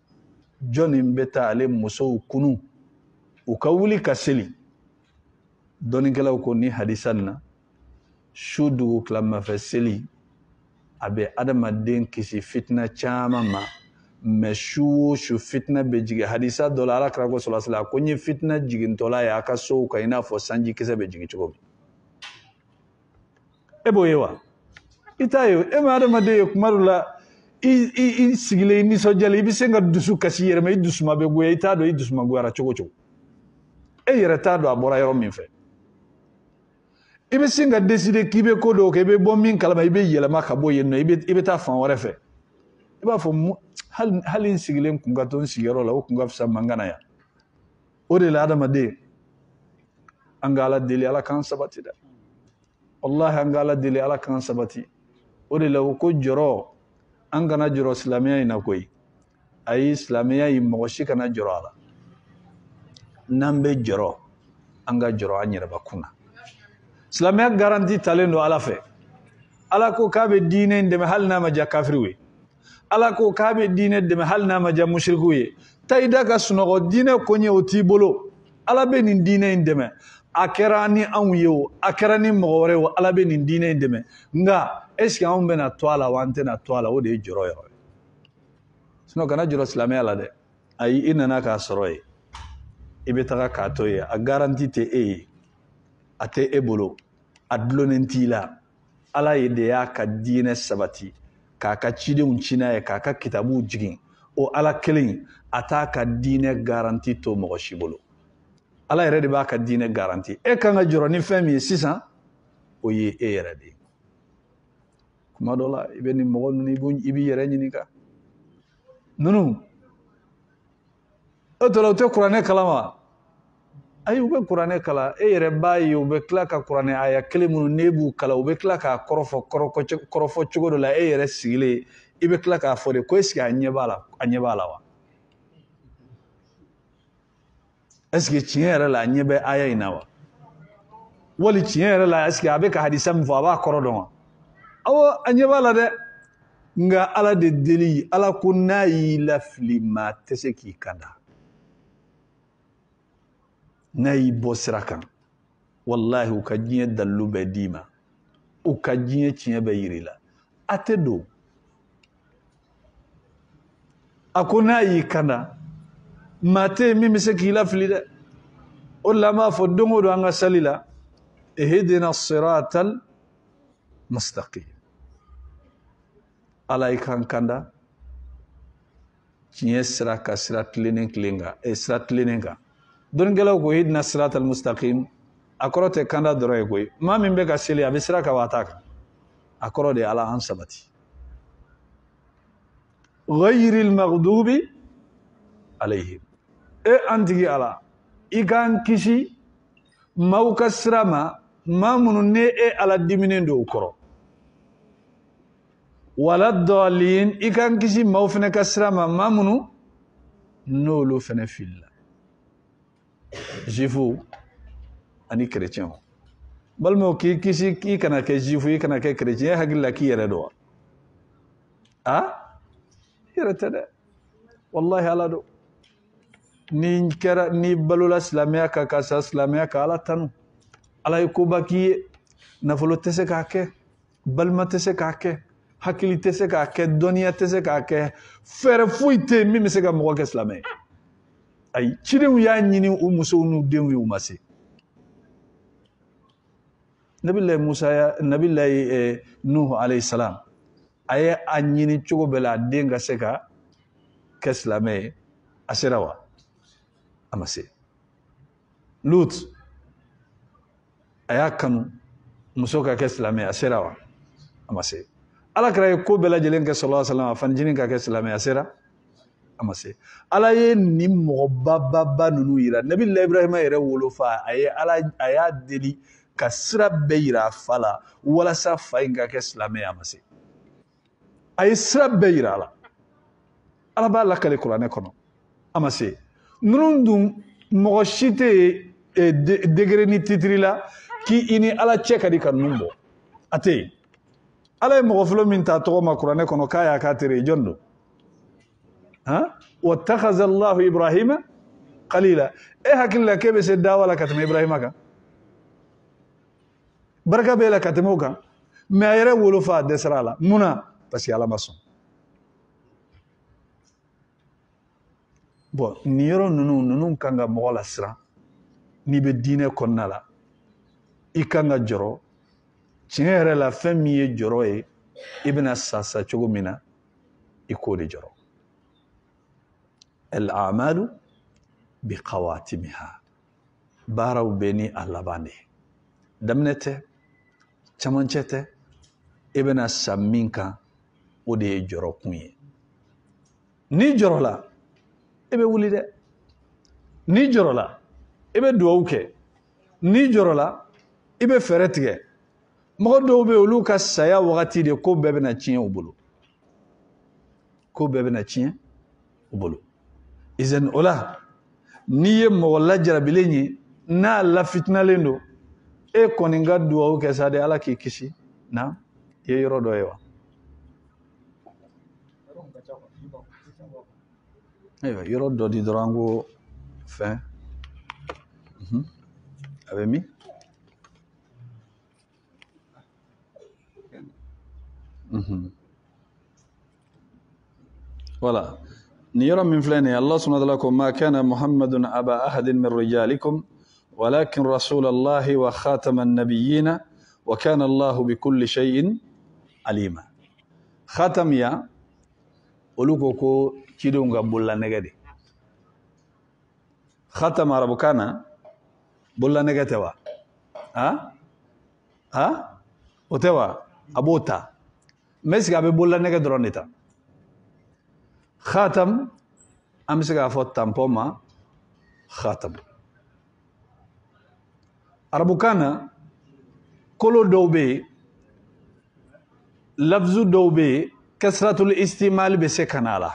jɔnni bɛ taa ale musow kunu u ka wuli ka seli dɔnnikɛlaw ko ni hadisa na su dugu tilamafɛ seli a bɛ adamaden kisi fitina caman ma mais su o su fitina bɛ jigin hadisa dɔ la ala kira ko sallallahu alaihi wasallam ko n ye fitina jigintɔla ye a ka sow kan i n'a fɔ sanji kisɛ bɛ jigin cogo min e b'o ye wa i t'a ye e ma adamaden ye kuma dɔ la i sigilen i nisɔndiyalen i bɛ se ka dusu kasi i yɛrɛ ma i dusuma bɛ goya i t'a dɔn i dusuma goyara cogo cogo e yɛrɛ t'a dɔn a bɔra yɔrɔ min fɛ i bɛ se ka décider k'i bɛ ko dɔw kɛ i bɛ bɔ min kalama i bɛ yɛlɛma ka bɔ yen nɔ i bɛ taa fan wɛrɛ fɛ i b'a fɔ hali n sigilen kun ka to n sigiyɔrɔ la o kun ka fisa mangana yan o de la adamaden an ka ala deli ala k'an sabati dɛ wallahi an ka ala deli ala k'an sabati o de la o ko jɔrɔ an kana jɔrɔ silamɛya in na koyi ayi silamɛya in mɔgɔ si kana jɔrɔ a la n'an bɛ jɔrɔ an ka jɔrɔ an yɛrɛbakun na silamɛya garanti talen don ala fɛ ala ko k'a bɛ diinɛ in dɛmɛ hali n'a ma diya kafiriw ye ala ko k'a bɛ diinɛ dɛmɛ hali n'a ma diya mushrikiw ye taa i da ka sunɔgɔ diinɛ koɲɛ o t'i bolo ala bɛ nin diinɛ in dɛmɛ a kɛra ni anw ye o a kɛra ni mɔgɔ wɛrɛ ye o ala bɛ nin diinɛ in dɛmɛ nka est-ce que anw bɛna to a la wa an tɛna to a la o de ye jɔrɔ yɔrɔ ye sinon kana jɔrɔ silamɛya la dɛ ayi i nana k'a sɔrɔ ye i bɛ taga k'a to ye a garanti tɛ e ye a tɛ e bolo a dulonnen t'i la ala ye de y'a ka diinɛ sabati k'a ka cidenw ci n'a ye k'a ka kitabuw jigin o ala kelen a t'a ka diinɛ garanti to mɔgɔ si bolo ala yɛrɛ de b'a ka diinɛ garanti e kan ka jɔrɔ ni fɛn min ye sisan o ye e yɛrɛ de ye kuma dɔ la i bɛ nin mɔgɔ ninnu i b'i yɛrɛ ɲininka ninnu o tora u tɛ kuranɛ kalama ayi u bɛ kuranɛ kala e yɛrɛ b'a ye u bɛ tila ka kuranɛ aya kelen minnu n'e b'u kala u bɛ tila k'a kɔrɔfɔ cogo dɔ la e yɛrɛ sigilen i bɛ tila k'a fɔ de ko est-ce que a ɲɛ b'a la wa est-ce que tiɲɛ yɛrɛ la a ɲɛ bɛ aya in na wa wali tiɲɛ yɛrɛ la est-ce que a bɛ ka hadisa min fɔ a b'a kɔrɔ dɔn wa awɔ a ɲɛ b'a la dɛ nka ala de deli ala ko n'a y'i lafili maa tɛ se k'i kanda n'a y'i bɔ sira kan wallahi u ka diɲɛ dalilu bɛ d'i ma u ka diɲɛ tiɲɛ bɛ yiri la a tɛ don a ko n'a y'i kanda maa tɛ yen min bɛ se k'i lafili dɛ o de la an b'a fɔ don o don an ka sali la اهدنا الصراط المستقيم على كان كندا تيسرا كسرات لينكلينغا اسرات لينغا دون غلاو كو اهدنا الصراط المستقيم اكروت كندا دروي كوي ما من بك اسيليا بسرا كواتاك اكرو دي على انسبتي غير المغضوب عليهم انتي على إيكان كيشي موكسرما ما منو على الدمين دو كرو ولا الضالين إيكان كيشي موفنا كسرما ما منو نولو فنا في الله جيفو أني كريتيان بل مو كيشي كي كنا كجيفو كنا كريتيان هقول لك يردوا يرتدى والله على دو ni kera ni balula islamia ka kasa islamia ka ala tanu ala yukuba ki nafolo tese ka ke balma tese ka ke hakili tese ka ke dunia tese ka ke fere fuite mi se ka mo ka islamia ay chiru ya nyini u muso nu denwi u masi nabillahi musa ya nabillahi nuh alayhi salam ay anyini chugo bela denga se ka islamia asirawa amase lut ayakanu musoka ke islamia asirawa amase ala kray ko bela jelen ke sallallahu alaihi wasallam fan jinin ka ke islamia asira amase ala ye ni mo baba nunu ira nabi ibrahim ere wolofa ay ala aya deli kasra beira fala wala sa fainga ke islamia amase ay sra beira ala ba la kale qur'an kono amase nurundum mogoshite degré ni titri la ki ini ala cheka di kan numbo ate ala mo flo min ta to ma qur'ane kono kaya ka tere jondo wattakhadha allah ibrahima qalila hakilla kebe se dawala katama ibrahima ka baraka bela katamoka me ayre wolofa desrala muna pasi ala mason bon ni yoro nunu kanga mogola sira ni be dine konnala ikanga joro tinyere la femi joro e ibna sasa chogo mina ikode joro al a'malu bi qawatimiha baraw beni alabane damnete chamanchete ibna saminka ode joro kunye ni joro la ebe wuli de ni joro la ebe duwawu ke ni joro la ebe fere tigɛ mɔgɔ dɔw bɛ olu ka saya wagati de ko bɛɛ bɛna tiɲɛ u bolo ko bɛɛ bɛna tiɲɛ u bolo izan o la n'i ye mɔgɔ lajarabilen ye n'a lafitinalen don e kɔni ka duwawu kɛ sa de ala k'i kisi na i ye yɔrɔ dɔ ye wa ayiwa yɔrɔ dɔ di dɔrɔn an ko fɛn a bɛ min voilà ni yɔrɔ min filɛ nin ye Allah subhanahu wa ta'ala ko ma kana muhammadun aba ahadin min rijalikum walakin rasulallahi wa khataman nabiyyina wa kana Allahu bikulli shay'in alima khatam ya olu ko cidenw ka bolola nɛgɛ de khatam arabukan na bolola nɛgɛ tɛ wa o tɛ wa a b'o ta mais est-ce que a bɛ bolola nɛgɛ dɔrɔn de ta khatam an bɛ se k'a fɔ tampon ma khatam arabukan na kolo dɔw bɛ yen lafzu dɔw bɛ yen kasratul istimal bɛ se ka na la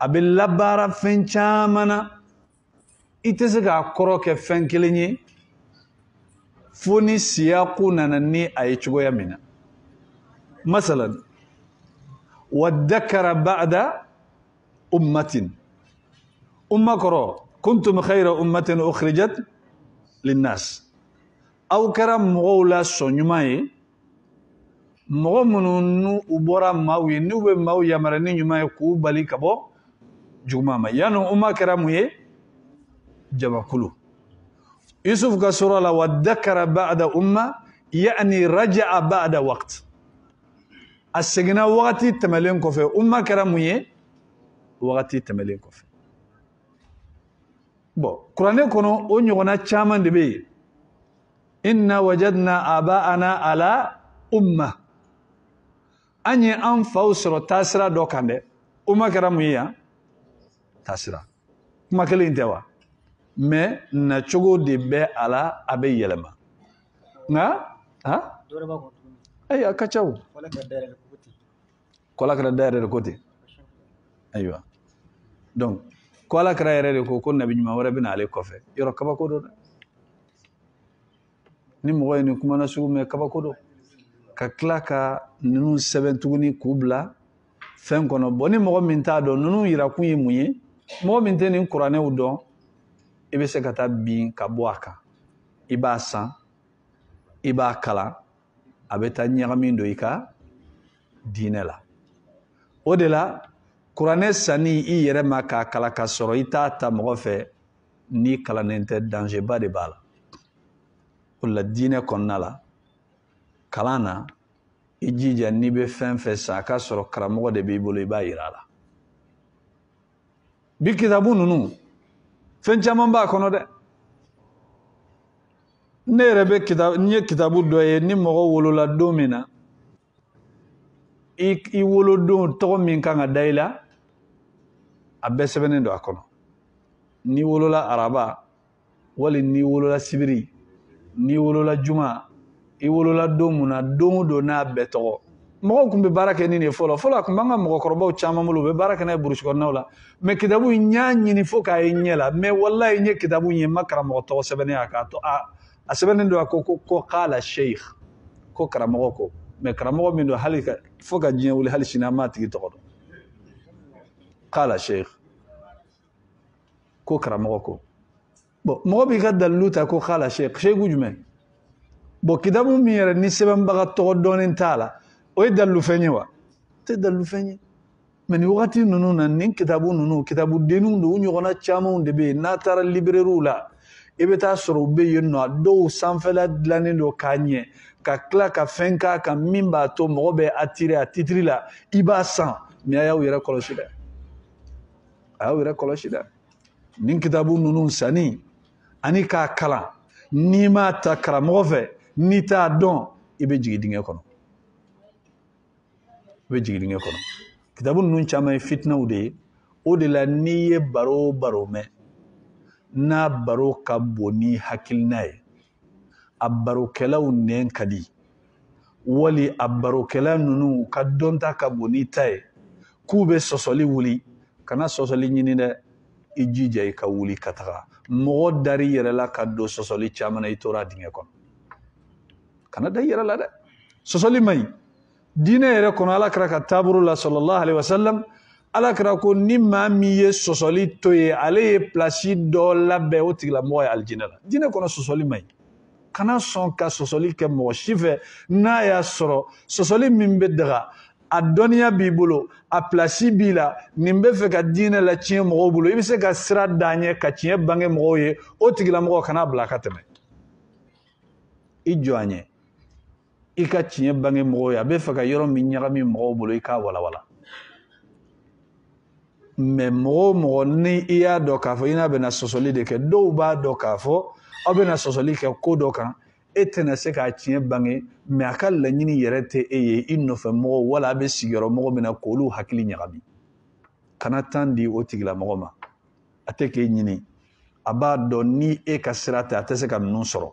a bɛ labaara fɛn caman na i tɛ se k'a kɔrɔ kɛ fɛn kelen ye fo ni siyaku nana ni a ye cogoya min na masalan wadakara ba'da ummatin umma kɔrɔ kuntum khayra ummatin ukhrijat linnas aw kɛra mɔgɔw la sɔn ɲuman ye mɔgɔ minnu n'u bɔra maaw ye n'u bɛ maaw yamaruya ni ɲuman ye k'u bali ka bɔ juguman ma yanni umma kɛra mun ye jamakulu Yusuf ka sura la wa dhakara ba'da umma yani raja'a ba'da waqt asegna waqti tɛmɛlen kɔfɛ umma kɛra mun ye waqti tɛmɛlen kɔfɛ bon kuranɛ kɔnɔ o ɲɔgɔnna caman de bɛ yen inna wajadna aba'ana ala umma an ye an faw sɔrɔ taasira dɔ kan dɛ umma kɛra mun ye yan taasira kuma kelen tɛ wa mais nacogo de bɛ a la a bɛ yɛlɛma nka a ka ca o kɔla kɛra dayɛrɛ de ko ten ayiwa donc ko ala kɛra yɛrɛ de ko nabi ɲuman wɛrɛ bɛna ale kɔfɛ yɔrɔ kabako don dɛ ni mɔgɔ ye nin kuma na sugu mɛn kabako don ka tila ka ninnu sɛbɛn tuguni k'u bila fɛn kɔnɔ bon ni mɔgɔ min t'a dɔn ninnu yirakun ye mun ye mɔgɔ min tɛ nin kuranɛw dɔn i bɛ se ka taa bin ka bɔ a kan i b'a san i b'a kalan a bɛ taa ɲagami don i ka diinɛ la o de la kuranɛ sanni i yɛrɛ ma k'a kalan ka sɔrɔ i t'a ta mɔgɔ fɛ ni kalannen tɛ danger ba de b'a la o la diinɛ kɔnɔna la kalan na i jija n'i bɛ fɛn fɛn san a ka sɔrɔ karamɔgɔ de b'i bolo i b'a yira a la bi kitabu ninnu fɛn caman b'a kɔnɔ dɛ ne yɛrɛ bɛ n ye kitabu dɔ ye ni mɔgɔ wolola don min na i wolodon tɔgɔ min kan ka da i la a bɛɛ sɛbɛnnen don a kɔnɔ n'i wolola araba wali n'i wolola sibiri n'i wolola juma i wolola don mun na don o don n'a bɛɛ tɔgɔ mɔgɔw tun bɛ baara kɛ ni nin fɔlɔ a tun b'an ka mɔgɔkɔrɔbaw caman bolo u bɛ baara kɛ n'a ye burusi kɔnɔnaw la mais kitabu in n y'a ɲini fo k'a ye ɲɛ la mais walayi n ye kitabu in ye n ma karamɔgɔ tɔgɔ sɛbɛnnen a k'a to a sɛbɛnnen don a ko k'ala sheikh ko karamɔgɔ ko mais karamɔgɔ min don hali fo ka diɲɛ wuli hali sini an m'a tigi tɔgɔ dɔn k'ala sheikh ko karamɔgɔ ko bon mɔgɔ b'i ka dalilu ta ko k'ala sheikh jumɛn bon kitabu min yɛrɛ ni sɛbɛnbaga tɔgɔ dɔɔnin t'a la o ye dalilu fɛn ye wa o tɛ dalilu fɛn ye mais nin wagati ninnu na nin kitabu ninnu kitabu denninw don u ɲɔgɔnna camanw de bɛ yen n'a taara librairies la i bɛ taa sɔrɔ u bɛ yen nɔ a dɔw sanfɛla dilannen don k'a ɲɛ ka tila ka fɛn k'a kan min b'a to mɔgɔ bɛ attirer a titiri la i b'a san mais a y'aw yɛrɛ kɔlɔsi dɛ a y'aw yɛrɛ kɔlɔsi dɛ nin kitabu ninnu sanni ani k'a kalan n'i m'a ta karamɔgɔ fɛ n'i t'a dɔn i bɛ jigin dingɛ kɔnɔ kitabu ninnu caman ye fitinaw de ye o de la n'i ye baro o baro mɛn n'a baro ka bon ni hakilina ye a barokɛlaw nɛn ka di wali a barokɛla ninnu ka dɔnta ka bon ni ta ye k'u bɛ sɔsɔli wuli kana sɔsɔli ɲini dɛ i jija i ka wuli ka taga mɔgɔ dari yɛrɛ la ka don sɔsɔli caman na i tora dingɛ kɔnɔ kana da i yɛrɛ la dɛ sɔsɔli man ɲi diinɛ yɛrɛ kɔnɔ ala kɛra ka taabolo la sallallahu alaihi wasallam ala kɛra ko ni maa min ye sɔsɔli to ye ale ye plasi dɔ labɛn o tigilamɔgɔ ye alijinɛ la diinɛ kɔnɔ sɔsɔli man ɲi kana sɔn ka sɔsɔli kɛ mɔgɔ si fɛ n'a y'a sɔrɔ sɔsɔli min bɛ daga a dɔnniya b'i bolo a plasi b'i la nin bɛ fɛ ka diinɛ la tiɲɛ mɔgɔw bolo i bɛ se ka sira d'an ɲɛ ka tiɲɛ bange mɔgɔw ye o tigilamɔgɔ kana bila ka tɛmɛ i jɔ a ɲɛ i ka tiɲɛ bange mɔgɔw ye a bɛ fɛ ka yɔrɔ min ɲagami mɔgɔw bolo i k'a walawala mais mɔgɔ o mɔgɔ ni i y'a dɔn k'a fɔ i n'a bɛna sɔsɔli de kɛ dɔw b'a dɔn k'a fɔ aw bɛna sɔsɔli kɛ ko dɔ kan e tɛna se k'a tiɲɛ bange mais a ka laɲini yɛrɛ tɛ e ye i nɔfɛ mɔgɔw wala a bɛ sigiyɔrɔ mɔgɔ min na k'olu hakili ɲagami kana tan di o tigilamɔgɔ ma a tɛ k'e ɲini a b'a dɔn ni e ka sira tɛ a tɛ se ka ninnu sɔrɔ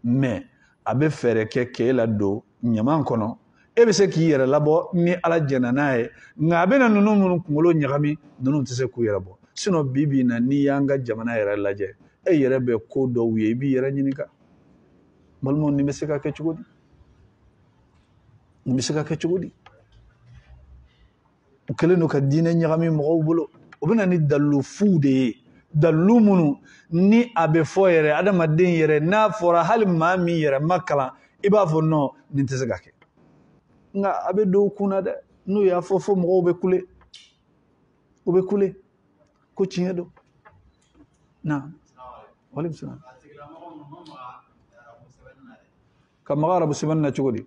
mais a bɛ fɛɛrɛ kɛ k'e la don ɲaman kɔnɔ e bɛ se k'i yɛrɛ labɔ ni ala jɛna n'a ye nka a bɛna ninnu minnu kunkolo ɲagami ninnu tɛ se k'u yɛrɛ bɔ sinon bi na n'i y'an ka jamana yɛrɛ lajɛ e yɛrɛ bɛ ko dɔw ye i b'i yɛrɛ ɲininka balimaw nin bɛ se ka kɛ cogo di nin bɛ se ka kɛ cogo di u kɛlen don ka diinɛ ɲagami mɔgɔw bolo o bɛ na ni dalilu fuw de ye dalilu minnu ni a bɛ fɔ yɛrɛ adamaden yɛrɛ n'a fɔra hali maa min yɛrɛ ma kalan i b'a fɔ non nin tɛ se ka kɛ nka a bɛ dɔw kun na dɛ n'u y'a fɔ fo mɔgɔw bɛ kule u bɛ kule ko tiɲɛ don na walekum salam كما غارب سبنا تقولي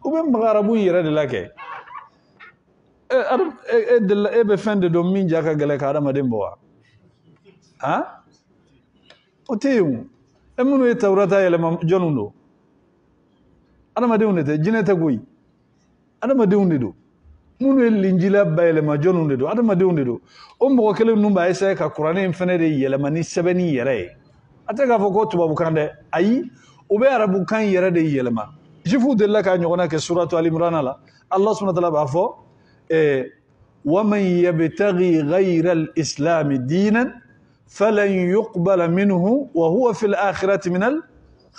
وبين مغاربو يرد لك بفند دومين جاكا غلك هذا ما دمبوا ها وتيم امنو يتورتا يلما جونو انا ما ديوني جينتا غوي انا ما ديوني دو منو الانجيل بايلما جونو دو انا ما ديوني دو امبو كلم نومبا ايسا كا قران فنده يلما ني سبني يري ataka foko tubabu kande ayi ube arabu kan yere de yelema jifu de la ka nyona ke suratu al imran la allah subhanahu wa ta'ala ba fo wa man yabtaghi ghayra al islam dinan falan yuqbala minhu wa huwa fil akhirati min al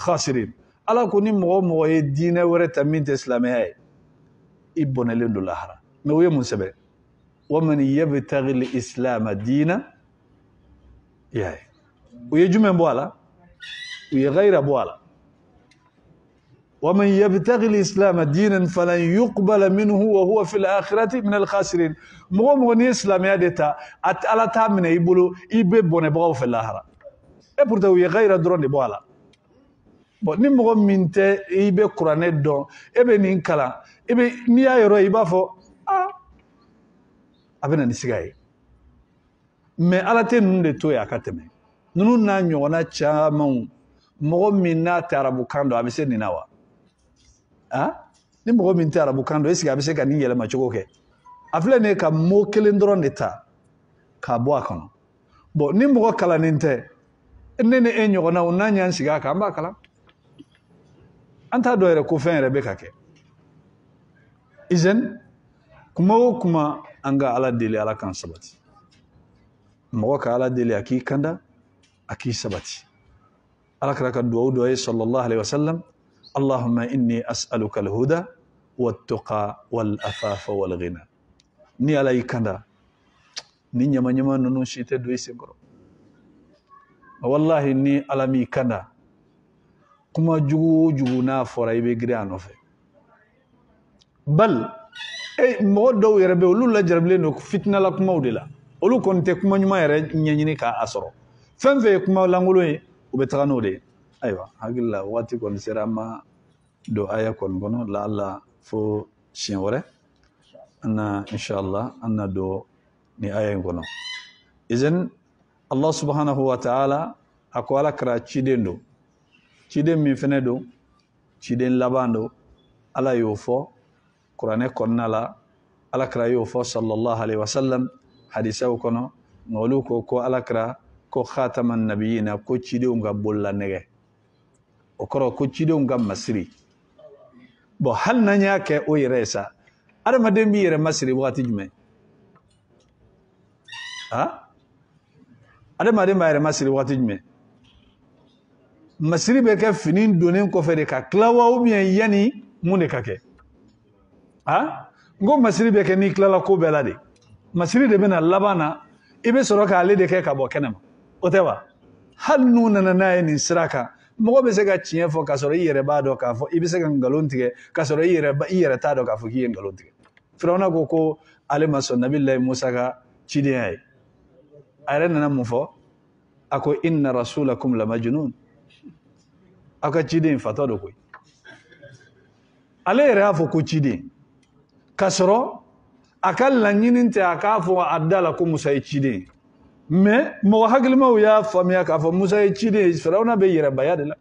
khasirin ala kuni mo ye dina wara tamit islamiyya ibona lendo lahara me we mun sabe wa man yabtaghi al islam dinan ya ويجمع بوالا ويغير بوالا ومن يبتغي الإسلام دينا فلن يقبل منه وهو في الآخرة من الخاسرين مغني إسلام يدتا أتلا تامن يبولو يبون بغاو في الآخرة أبورتا ويغير درون بوالا نيم مغن تي يبي قرآن دون يبي نينكلا يبي نيا يرو يبافو أبنا نسيغاي مي على تنون دي توي أكاتمي nunu na nyona chama mogo minna tarabu kando abise ninawa ni mogo min tarabu kando esi abise ka niyele machoko ke afle ne ka mo kelendron deta ka bo akono bo ni mogo kala ninte nene enyo na unanya nsiga ka amba kala anta do ere ko fen rebe kake izen kuma anga ala dele ala kan sabati mogo ka ala dele akikanda أكيد سبتي على كرك الدعاء صلى الله عليه وسلم اللهم إني أسألك الهدى والتقى والأفاف والغنى ني على يكندا ني نيما ننشيت دوي سيغرو والله ني على مي كندا كما جوجو نافورا يبغري انوفه بل اي مودو يربي ولو لا جربلي فتنه لك مودلا ولو كنت كما نيما يري نيني كا اسرو فنفي كما لانغولوي وبتغنو دي ايوا هاغلا واتي كون سيراما دو ايا كون بونو لا لا فو شينوري انا ان شاء الله انا دو ني ايا كونو اذن الله سبحانه وتعالى اقوالا كرا تشيدندو تشيدن مي فنيدو تشيدن لاباندو على يوفو قران كونالا على كرا يوفو صلى الله عليه وسلم حديثه كونو نولوكو كو على كرا ko khataman nabiyina ko cidew nga bolla nege o koro ko cidew nga masri bo hal nanya ke o yeresa ada madem bi yere masri wati jume ada madem ba yere masri wati jume masri be ka finin donen ko fere ka klawa ou bien yani mune kake ngo masri be ke ni klala ko belade masri de bena labana ibe soroka ale de ke ka bo kenema otewa hal nuna na naye ni siraka mogo be se ga chien fo ka soro yere ba do ka fo ibe se ga ngalontige ka soro yere ta do ka fo ki ngalontige firawna ko ale maso nabillahi musa ga chidi ay ayre na mu fo ako inna rasulakum la majnun aka chidi fato do koy ale yere afo ko chidi ka soro akal la nyininte aka fo adala ko musa chidi mais mo hagil ma ya famia ka fo musa chide firawna be yere bayadela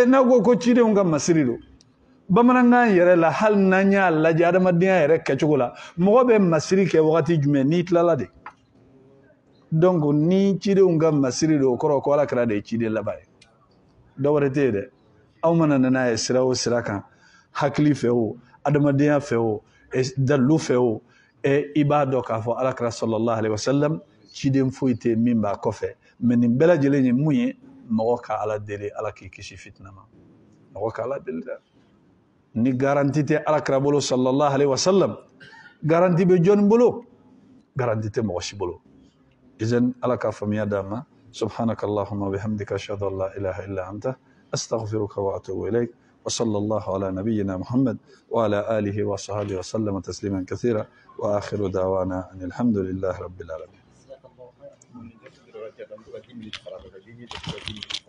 na go chide unga masirido bamananga yere la hal nanya la jada madiya yere kachugula mo be masiri ke wakati jume ni tlala de donc ni chide unga masirido ko ala kra de chide la bay do warete de aw manana na sirawo siraka hakli feo adamadiya feo dalu feo e ibado ka fo alakra sallallahu alaihi wasallam chidem foite mimba kofe men bela jeleñi muye mago ka ala dele ala ki kishi fitna ma mago ka ala dele ni garantite alakra bolo sallallahu alaihi wasallam garanti be jon bolo garantite mago shi bolo izen alaka famiya dama subhanakallahumma bihamdika ashhadu an la ilaha illa anta astaghfiruka wa atubu ilaik وصلى الله على نبينا محمد وعلى آله وصحبه وسلم تسليما كثيرا وآخر دعوانا أن الحمد لله رب العالمين. 10 minutes fara ka 10 minutes